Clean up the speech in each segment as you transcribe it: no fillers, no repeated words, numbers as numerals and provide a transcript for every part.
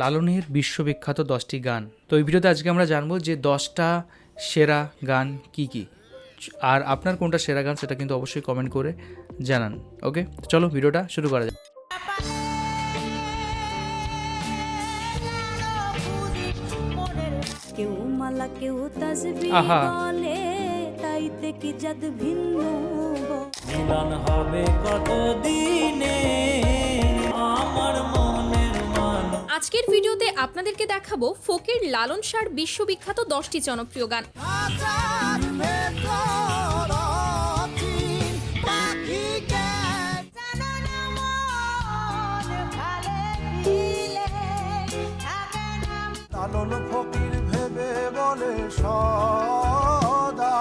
লালনের বিশ্ববিখ্যাত 10টি গান। তো এই ভিডিওতে আজকে আমরা জানবো যে 10টা সেরা গান কি কি, আর আপনার কোনটা সেরা গান সেটা কিন্তু অবশ্যই কমেন্ট করে জানান। ওকে, চলো ভিডিওটা শুরু করা যাক। কেউ মালা কেউ তাসবিহ আহা। বলে, তাইতে কি জাদ ভিন্ন মিলন হবে কত দিনে আমার মনের মান। আজকের ভিডিওতে আপনাদেরকে দেখাবো ফকির লালন শাহর বিশ্ববিখ্যাত 10টি জনপ্রিয় গান। লালন ফকির ভেবে বলে সদা,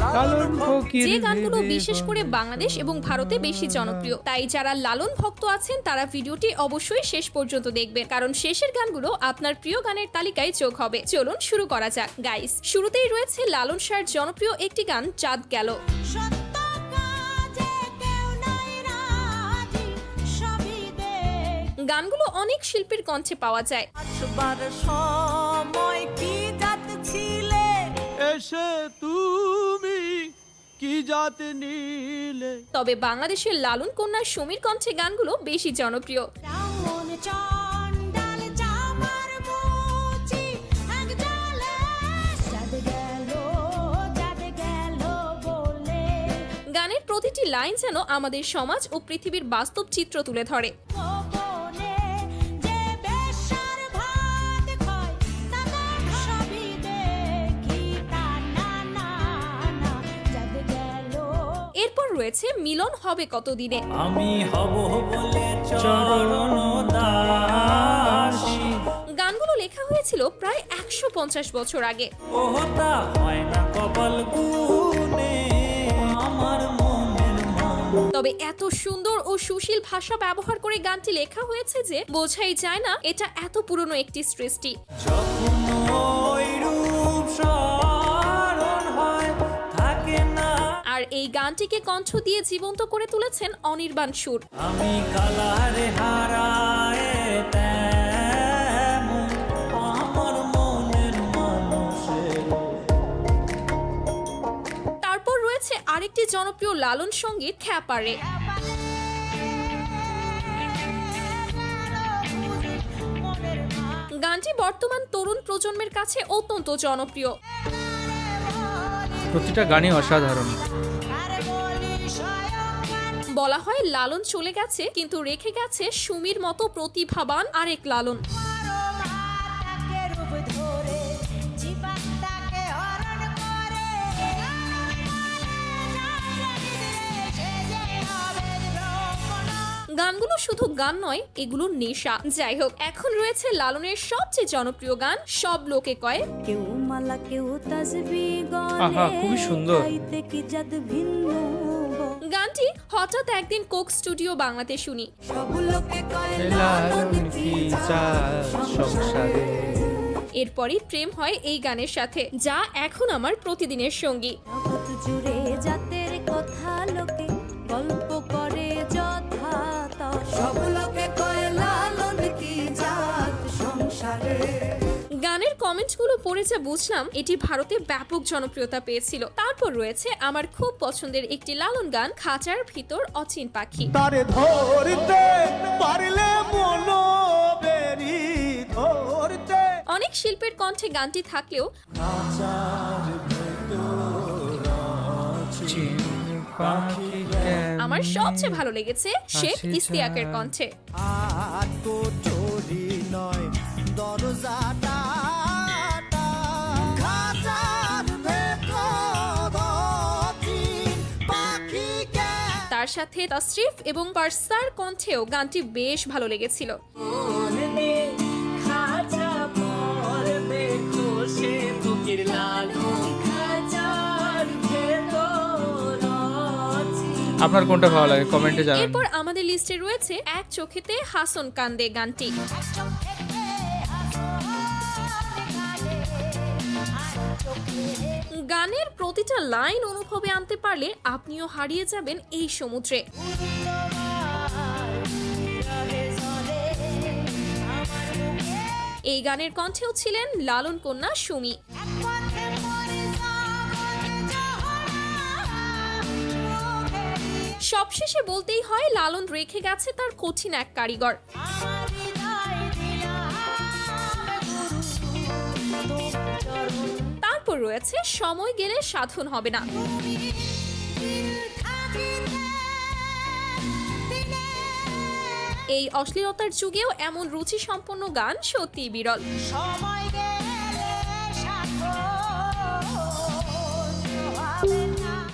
লালন ফকির যে গানগুলো ভেবে বিশেষ করে বলে বাংলাদেশ এবং ভারতে বেশি জনপ্রিয়, তাই যারা লালন ভক্ত আছেন তারা ভিডিওটি অবশ্যই শেষ পর্যন্ত দেখবেন, কারণ শেষের গানগুলো আপনার প্রিয় গানের তালিকায় যোগ হবে। চলুন শুরু করা যাক গাইস। শুরুতেই রয়েছে লালন শাহর জনপ্রিয় একটি গান, চাঁদ গেল। সত্য কাজে কেউ নাই রাজি, সবই দেখ গানগুলো অনেক শিল্পীর কণ্ঠে পাওয়া যায়, আসবার সময় কি জাত ছিলে, এসে তুমি কি জাত নিলে। তবে বাংলাদেশের লালন কন্যা সমীর কণ্ঠে গানগুলো বেশি জনপ্রিয়। রাউন চন্ডাল জামার মুচি এক জালে, জাদ গেল বলে গানের প্রতিটি লাইন যেন আমাদের সমাজ ও পৃথিবীর বাস্তব চিত্র তুলে ধরে। গোপনে যে বেশ্যার ভাত খায়, তাদের সবই দেখি তা না না না, জাদ গেল এরপর রয়েছে মিলন হবে কতদিনে। আমি হব বলে চরণ দাসী, গানগুলো লেখা হয়েছিল প্রায় 150 বছর আগে। ওহতা হয় না কপাল গুনে আমার মনের মান। তবে এত সুন্দর ও সুশীল ভাষা ব্যবহার করে গানটি লেখা হয়েছে যে বোঝাই যায় না এটা এত পুরনো একটি সৃষ্টি। যখন ওই রূপ স্মরণ হয় থাকে না, আর এই গানটিকে কণ্ঠ দিয়ে জীবন্ত করে তুলেছেন অনির্বাণ সুর। আমি কালারে হারায় তেমন আমার মনের মানুষের। তারপর রয়েছে আরেকটি জনপ্রিয় লালন সঙ্গীত, খ্যাপারে। গানটি বর্তমান তরুণ প্রজন্মের কাছে অত্যন্ত জনপ্রিয়। প্রতিটা গানই অসাধারণ। বলা হয় লালন চলে গেছে কিন্তু রেখে গেছে সুমির মতো প্রতিভাবান আরেক লালন। গানগুলো শুধু গান নয়, এগুলো নেশা। যাই হোক, এখন রয়েছে লালনের সবচেয়ে জনপ্রিয় গান, সব লোকে কয়। কেউ মালা কেউ তাসবিহ গলে, আহা, খুবই সুন্দর। তাইতে কি জাদ ভিন্ন গানটি হঠাৎ একদিন কোক স্টুডিও বাংলাতে শুনি। সব লোকে কয় লালন কি চাঁদ সংসারে। এরপরই প্রেম হয় এই গানের সাথে, যা এখন আমার প্রতিদিনের সঙ্গী। জগৎ জুড়ে জাতের কথা লোকে গল্প করে যথা তা, সব লোকে কয় লালন কি জাত সংসারে। গানের কমেন্টগুলো পড়ে যা বুঝলাম এটি ভারতে ব্যাপক জনপ্রিয়তা পেয়েছিল। তারপর রয়েছে আমার খুব পছন্দের একটি লালন গান, খাঁচার ভিতর অচিন পাখি। তারে ধরতে পারলে মনো বেরি ধরতে। অনেক শিল্পীর কণ্ঠে গানটি থাকলেও পাখি কেমন আমার সবচেয়ে ভালো লেগেছে শেখ হাসি ইস্তিয়াকের চাঁদ। কণ্ঠে। আর তো চোরি নয় দরজাটা, খাঁচার ভেতর অচিন পাখি কেমন। তার সাথে তাসরিফ এবং পারসার কণ্ঠেও গানটি বেশ ভালো লেগেছিল। আপনার কোনটা ভালো লাগে কমেন্টে জানান। এরপর আমাদের লিস্টে রয়েছে এক চোখেতে হাসন কান্দে গানটি। গানের প্রতিটা লাইন অনুভবে আনতে পারলে আপনিও হারিয়ে যাবেন এই সমুদ্রে। আমার মুখে এই গানের কণ্ঠেও ছিলেন লালন কন্যা সুমি। সবশেষে বলতেই হয় লালন রেখে গেছে তার কঠিন এক কারিগর। তারপর রয়েছে সময় গেলে সাধন হবে না। এই অশ্লীলতার যুগেও এমন রুচি সম্পন্ন গান সত্যিই বিরল।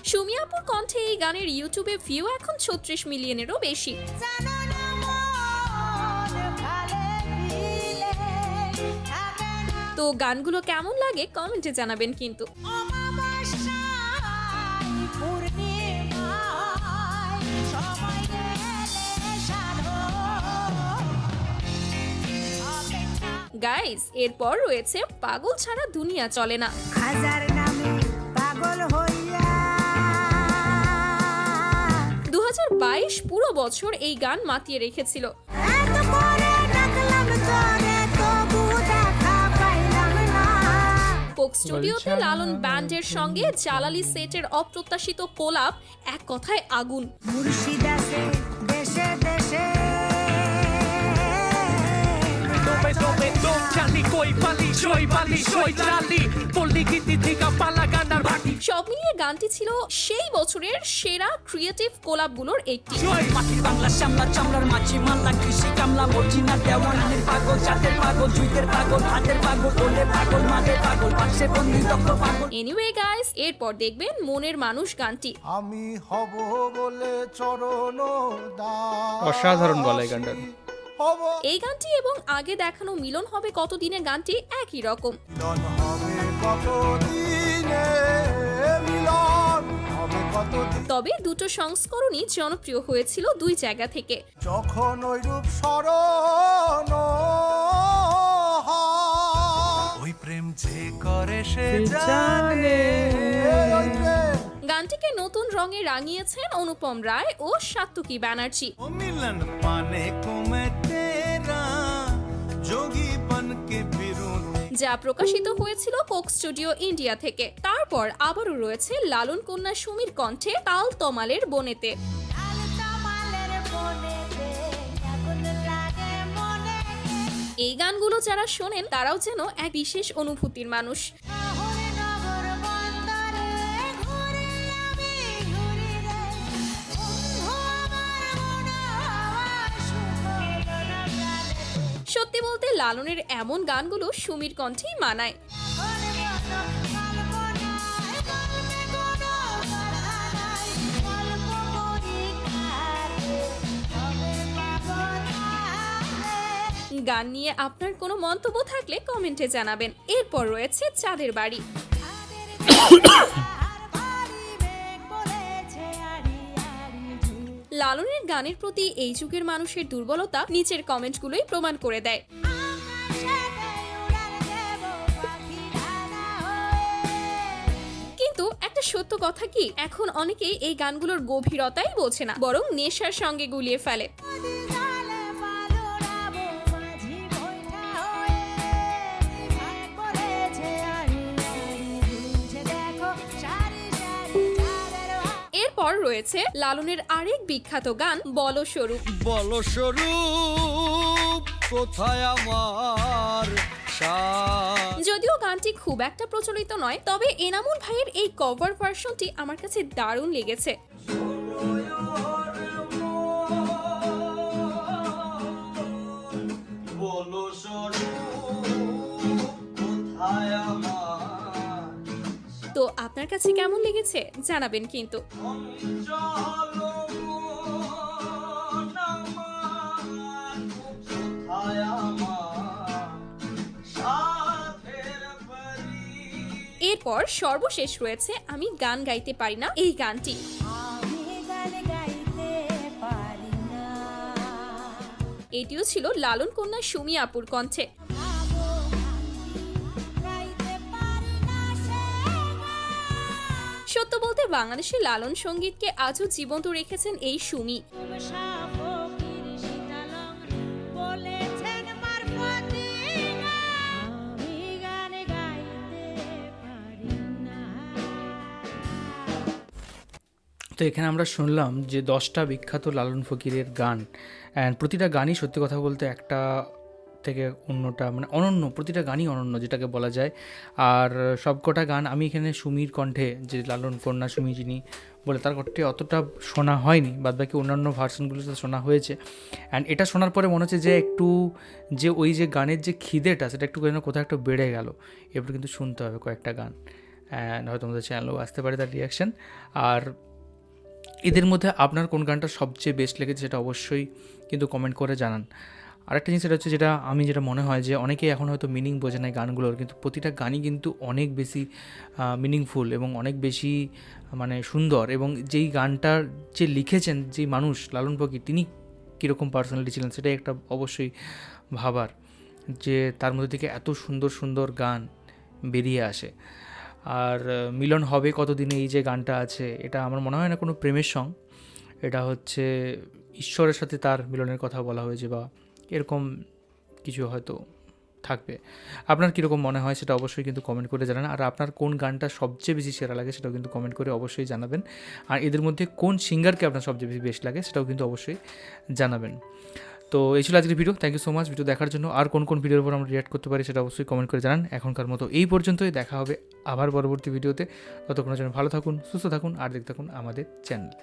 সুমি আপুর কণ্ঠে এই গানের ইউটিউবে ভিউ এখন 36 মিলিয়নেরও বেশি। তো গানগুলো কেমন লাগে কমেন্টে জানাবেন কিন্তু। গাইস, এরপর রয়েছে পাগল ছাড়া দুনিয়া চলে না। হাজার নামে পাগল হইয়া 2022 পুরো বছর এই গান মাতিয়ে রেখেছিল। এত করে ডাকলাম তোরে তবু দেখা পাইলাম না। কোক স্টুডিওতে লালন ব্যান্ডের সঙ্গে জালালি সেটের অপ্রত্যাশিত কোলাপ এক কথায় আগুন। মুর্শিদ আছে দেশে দেশে, সব মিলিয়ে গানটি ছিল সেই বছরের সেরা ক্রিয়েটিভ কোলাপগুলোর একটি। এনিওয়ে গাইস, এরপর দেখবেন মনের মানুষ গানটি। আমি হব বলে চরণ দাস, অসাধারণ গলায় গানটার। হব এই গানটি এবং আগে দেখানো মিলন হবে কতদিনে গানটি একই রকম। মিলন হবে কতদিনে, মিলন হবে কতদিন, তবে দুটো সংস্করণই জনপ্রিয় হয়েছিল দুই জায়গা থেকে। যখন ওই রূপ স্মরণ হয়, ওই প্রেম যে করে সে জানে, ওই প্রেম গানটিকে নতুন রঙে রাঙিয়েছেন অনুপম রায় ও সাত্তকী ব্যানার্জি। ओ मिलन पाने को मैं तेरा जोगी बन के फिरूं, যা প্রকাশিত হয়েছিল কোক স্টুডিও ইন্ডিয়া থেকে। তারপর আবারও রয়েছে লালন কন্যা সুমির কণ্ঠে তাল তমালের বনেতে। এই গানগুলো যারা শোনেন তারাও যেন এক বিশেষ অনুভূতির মানুষ। সত্যি বলতে লালনের এমন গানগুলো সুমির কণ্ঠেই মানায়। গান নিয়ে আপনার কোনো মন্তব্য থাকলে কমেন্টে জানাবেন। এরপর রয়েছে চাঁদের বাড়ি। লালনের গানের প্রতি এই যুগের মানুষের দুর্বলতা নিচের কমেন্টগুলোই প্রমাণ করে দেয়। কিন্তু একটা সত্য কথা কি, এখন অনেকেই এই গানগুলোর গভীরতাই বোঝে না, বরং নেশার সঙ্গে গুলিয়ে ফেলে। এরপর রয়েছে লালনের আরেক বিখ্যাত গান বলো স্বরূপ। বলো স্বরূপ কোথায় আমার সাজ, যদিও গানটি খুব একটা প্রচলিত নয়, তবে এনামুল ভাইয়ের এই কভার ভার্সনটি আমার কাছে দারুণ লেগেছে। বলো স্বরূপ কোথায় আমার, তো আপনার কাছে কেমন লেগেছে জানাবেন কিন্তু। চলো মন আমার, কোথায় আমার সাথের বাড়ি। এরপর সর্বশেষ রয়েছে আমি গান গাইতে পারি না এই গানটি। এটিও ছিল লালন কন্যা সুমি আপুর কণ্ঠে। সত্য বলতে বাংলাদেশের লালন সঙ্গীতকে আজও জীবন্ত রেখেছেন এই সুমি। তো এখানে আমরা শুনলাম যে 10টা বিখ্যাত লালন ফকিরের গান, অ্যান্ড প্রতিটা গানই সত্যি কথা বলতে একটা থেকে অন্যটা মানে অনন্য, প্রতিটা গানই অনন্য যেটাকে বলা যায়। আর সবকটা গান আমি এখানে সুমির কণ্ঠে, যে লালন কন্যা সুমি যিনি বলে, তার কণ্ঠে অতটা শোনা হয়নি, বাদবাকি অন্যান্য ভার্সনগুলোতে শোনা হয়েছে। অ্যান্ড এটা শোনার পরে মনে হচ্ছে যে একটু যে ওই যে গানের যে খিদেটা সেটা একটু যেন কোথাও একটু বেড়ে গেল। এবার কিন্তু শুনতে হবে কয়েকটা গান, অ্যান্ড হয়তো আমাদের চ্যানেলেও আসতে পারে তার রিয়াকশান। আর এদের মধ্যে আপনার কোন গানটা সবচেয়ে বেস্ট লেগেছে সেটা অবশ্যই কিন্তু কমেন্ট করে জানান। আরেকটা জিনিস সেটা হচ্ছে, যেটা মনে হয় যে অনেকেই এখন হয়তো মিনিং বোঝে না এই গানগুলোর, কিন্তু প্রতিটা গানই কিন্তু অনেক বেশি মিনিংফুল এবং অনেক বেশি মানে সুন্দর। এবং যেই গানটার যে লিখেছেন যেই মানুষ লালন ফকির, তিনি কীরকম পার্সোনালিটি ছিলেন সেটাই একটা অবশ্যই ভাবার, যে তার মধ্যে থেকে এত সুন্দর সুন্দর গান বেরিয়ে আসে। আর মিলন হবে কতদিনে এই যে গানটা আছে, এটা আমার মনে হয় না কোনো প্রেমের সং, এটা হচ্ছে ঈশ্বরের সাথে তার মিলনের কথা বলা হয়েছে বা এরকম কিছু হয়তো থাকবে। আপনার কীরকম মনে হয় সেটা অবশ্যই কিন্তু কমেন্ট করে জানান। আর আপনার কোন গানটা সবচেয়ে বেশি সেরা লাগে সেটাও কিন্তু কমেন্ট করে অবশ্যই জানাবেন। আর এদের মধ্যে কোন সিঙ্গারকে আপনার সবচেয়ে বেশি বেস্ট লাগে সেটাও কিন্তু অবশ্যই জানাবেন। তো এই ছিল আজকের video. Thank you so much video দেখার জন্য। আর কোন কোন ভিডিওর উপর আমরা রিয়াক্ট করতে পারি সেটা অবশ্যই কমেন্ট করে জানান। এখনকার মতো এই পর্যন্তই, দেখা হবে আবার পরবর্তী ভিডিওতে। ততক্ষণের জন্য ভালো থাকুন, সুস্থ থাকুন আর দেখতে থাকুন আমাদের চ্যানেল।